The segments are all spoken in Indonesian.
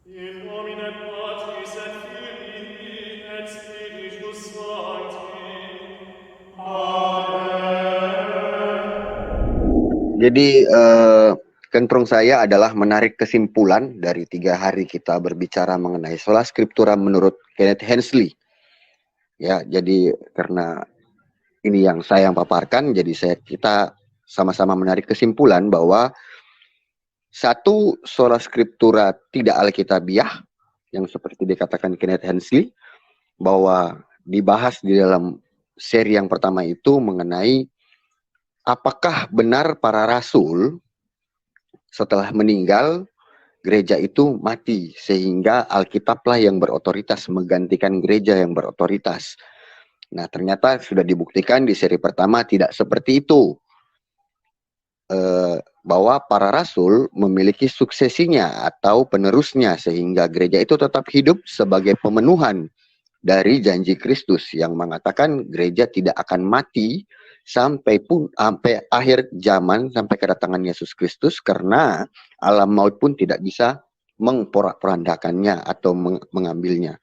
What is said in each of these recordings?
In nomine Patris et Filii et Spiritus Sancti. Jadi kentrung saya adalah menarik kesimpulan dari 3 hari kita berbicara mengenai sola scriptura menurut Kenneth Hensley. Ya, jadi karena ini yang saya paparkan, jadi kita sama-sama menarik kesimpulan bahwa satu, sola scriptura tidak alkitabiah, yang seperti dikatakan Kenneth Hensley, bahwa dibahas di dalam seri yang pertama itu mengenai apakah benar para rasul setelah meninggal gereja itu mati sehingga Alkitablah yang berotoritas menggantikan gereja yang berotoritas. Nah, ternyata sudah dibuktikan di seri pertama tidak seperti itu. Bahwa para rasul memiliki suksesinya atau penerusnya sehingga gereja itu tetap hidup sebagai pemenuhan dari janji Kristus yang mengatakan gereja tidak akan mati sampai akhir zaman, sampai kedatangan Yesus Kristus, karena alam maut pun tidak bisa mengporak-porandakannya atau mengambilnya.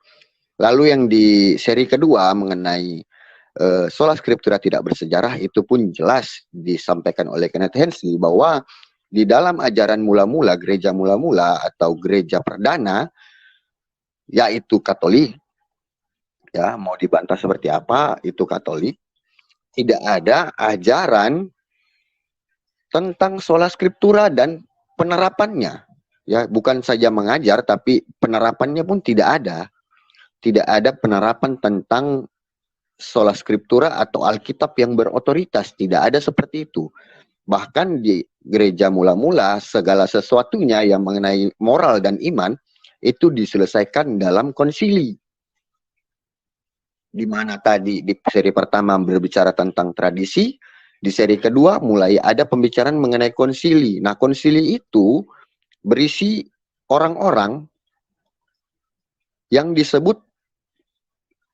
Lalu yang di seri kedua mengenai sola scriptura tidak bersejarah, itu pun jelas disampaikan oleh Kenneth Hensley bahwa di dalam ajaran mula-mula, gereja mula-mula atau gereja perdana, yaitu Katolik, ya mau dibantah seperti apa, itu Katolik, tidak ada ajaran tentang sola scriptura dan penerapannya. Ya, bukan saja mengajar, tapi penerapannya pun tidak ada. Tidak ada penerapan tentang sola scriptura atau Alkitab yang berotoritas. Tidak ada seperti itu. Bahkan di gereja mula-mula, segala sesuatunya yang mengenai moral dan iman itu diselesaikan dalam konsili. Di mana tadi di seri pertama berbicara tentang tradisi, di seri kedua mulai ada pembicaraan mengenai konsili. Nah, konsili itu berisi orang-orang yang disebut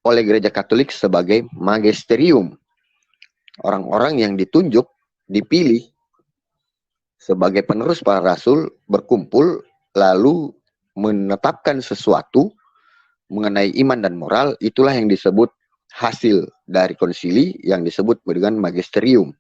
oleh gereja Katolik sebagai magisterium. Orang-orang yang ditunjuk, dipilih sebagai penerus para rasul, berkumpul lalu menetapkan sesuatu mengenai iman dan moral. Itulah yang disebut hasil dari konsili yang disebut dengan magisterium.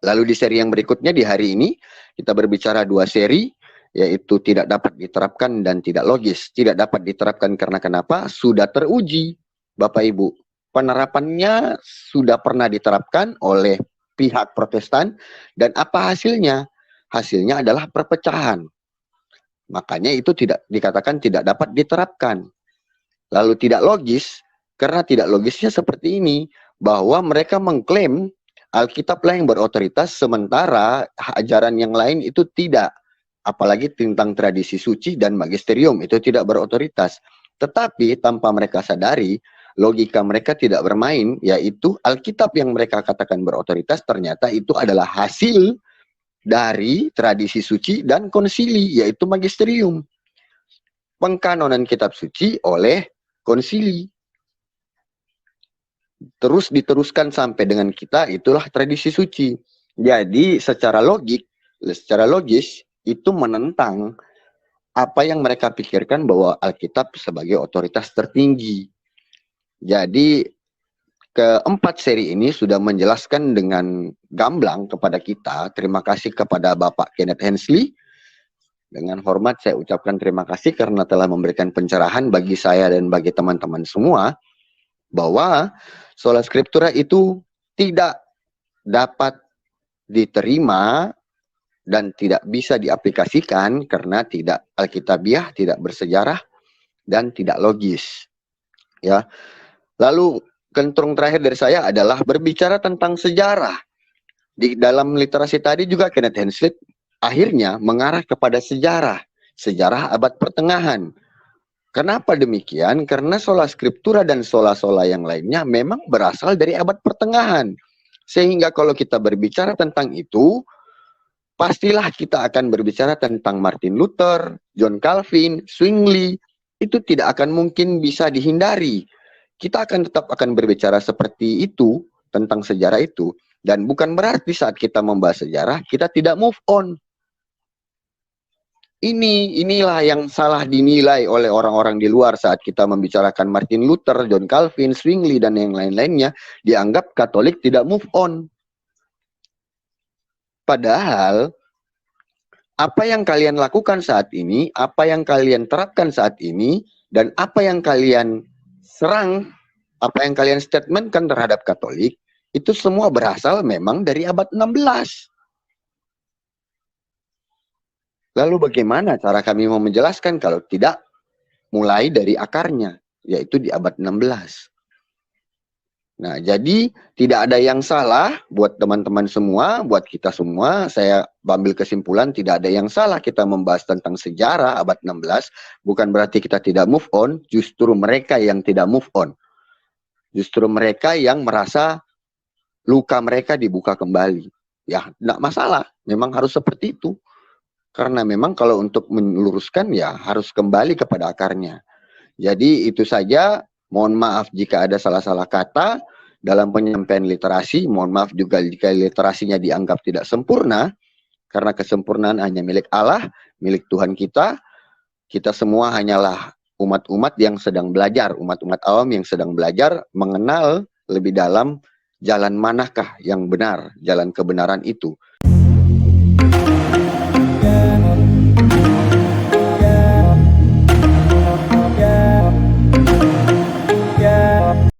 Lalu di seri yang berikutnya, di hari ini kita berbicara 2 seri, yaitu tidak dapat diterapkan dan tidak logis. Tidak dapat diterapkan karena kenapa? Sudah teruji, Bapak Ibu. Penerapannya sudah pernah diterapkan oleh pihak Protestan, dan apa hasilnya? Hasilnya adalah perpecahan. Makanya itu tidak dikatakan tidak dapat diterapkan. Lalu tidak logis, karena tidak logisnya seperti ini, bahwa mereka mengklaim Alkitablah yang berotoritas, sementara ajaran yang lain itu tidak. Apalagi tentang tradisi suci dan magisterium, itu tidak berotoritas. Tetapi tanpa mereka sadari, logika mereka tidak bermain, yaitu Alkitab yang mereka katakan berotoritas ternyata itu adalah hasil dari tradisi suci dan konsili, yaitu magisterium. Pengkanonan kitab suci oleh konsili. Terus diteruskan sampai dengan kita, itulah tradisi suci. Jadi secara logis itu menentang apa yang mereka pikirkan bahwa Alkitab sebagai otoritas tertinggi. Jadi keempat seri ini sudah menjelaskan dengan gamblang kepada kita. Terima kasih kepada Bapak Kenneth Hensley. Dengan hormat saya ucapkan terima kasih karena telah memberikan pencerahan bagi saya dan bagi teman-teman semua bahwa sola scriptura itu tidak dapat diterima dan tidak bisa diaplikasikan karena tidak alkitabiah, tidak bersejarah, dan tidak logis. Ya. Lalu kentrung terakhir dari saya adalah berbicara tentang sejarah. Di dalam literasi tadi juga Kenneth Hensley akhirnya mengarah kepada sejarah abad pertengahan. Kenapa demikian? Karena sola scriptura dan sola-sola yang lainnya memang berasal dari abad pertengahan. Sehingga kalau kita berbicara tentang itu, pastilah kita akan berbicara tentang Martin Luther, John Calvin, Zwingli. Itu tidak akan mungkin bisa dihindari. Kita tetap akan berbicara seperti itu, tentang sejarah itu. Dan bukan berarti saat kita membahas sejarah, kita tidak move on. Inilah yang salah dinilai oleh orang-orang di luar saat kita membicarakan Martin Luther, John Calvin, Zwingli, dan yang lain-lainnya. Dianggap Katolik tidak move on. Padahal apa yang kalian lakukan saat ini, apa yang kalian terapkan saat ini, dan apa yang kalian serang, apa yang kalian statementkan terhadap Katolik, itu semua berasal memang dari abad 16. Lalu bagaimana cara kami mau menjelaskan kalau tidak mulai dari akarnya, yaitu di abad 16. Nah, jadi tidak ada yang salah buat teman-teman semua, buat kita semua. Saya ambil kesimpulan tidak ada yang salah kita membahas tentang sejarah abad 16. Bukan berarti kita tidak move on, justru mereka yang tidak move on. Justru mereka yang merasa luka mereka dibuka kembali. Ya, tidak masalah. Memang harus seperti itu. Karena memang kalau untuk meluruskan ya harus kembali kepada akarnya. Jadi itu saja. Mohon maaf jika ada salah-salah kata dalam penyampaian literasi. Mohon maaf juga jika literasinya dianggap tidak sempurna. Karena kesempurnaan hanya milik Allah, milik Tuhan kita. Kita semua hanyalah umat-umat yang sedang belajar. Umat-umat awam yang sedang belajar mengenal lebih dalam jalan manakah yang benar, jalan kebenaran itu.